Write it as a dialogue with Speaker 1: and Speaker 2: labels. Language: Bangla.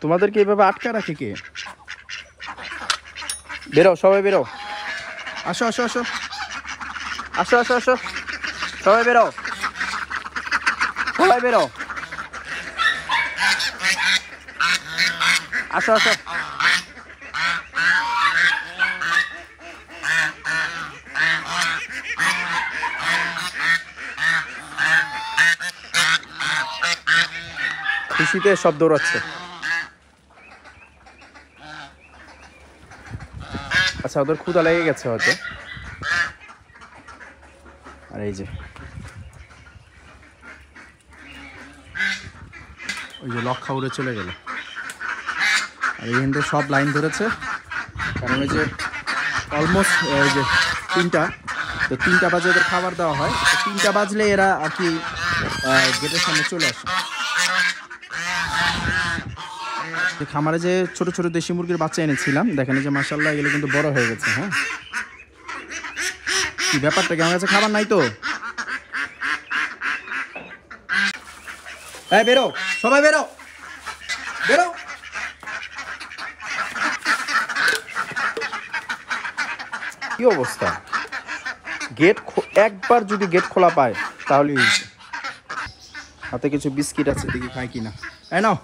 Speaker 1: তোমাদেরকে এইভাবে আটকা রাখে কে? বেরো, সবাই বেরো। আসো আসো আসো আসো আসো আসো, সবাই বেরো, সবাই বেরো, আসো আসো। খুশিতে সব দৌড়াচ্ছে। আচ্ছা, ওদের ক্ষুধা লেগে গেছে হয়তো। আর এই যে ওই যে লক্ষা উড়ে চলে গেল। আর এই হিন্দু সব লাইন ধরেছে, কারণ ওই যে অলমোস্ট ওই যে 3টা, তো 3টা বাজে ওদের খাবার দেওয়া হয়, তো 3টা বাজলে এরা আর কি গেটের সামনে চলে আসে। খামারে যে ছোট ছোট দেশি মুরগির বাচ্চা এনেছিলাম, দেখেন যে মাশাআল্লাহ এগুলো কিন্তু বড় হয়ে গেছে। হ্যাঁ, কি ব্যাপারটা, আমার কাছে খাবার নাই তো। এই বেরো, সবাই বেরো, বেরো। কি অবস্থা, গেট একবার যদি গেট খোলা পায় তাহলে হাতে কিছু বিস্কিট আছে, দেখি খাই কিনা। এই নাও,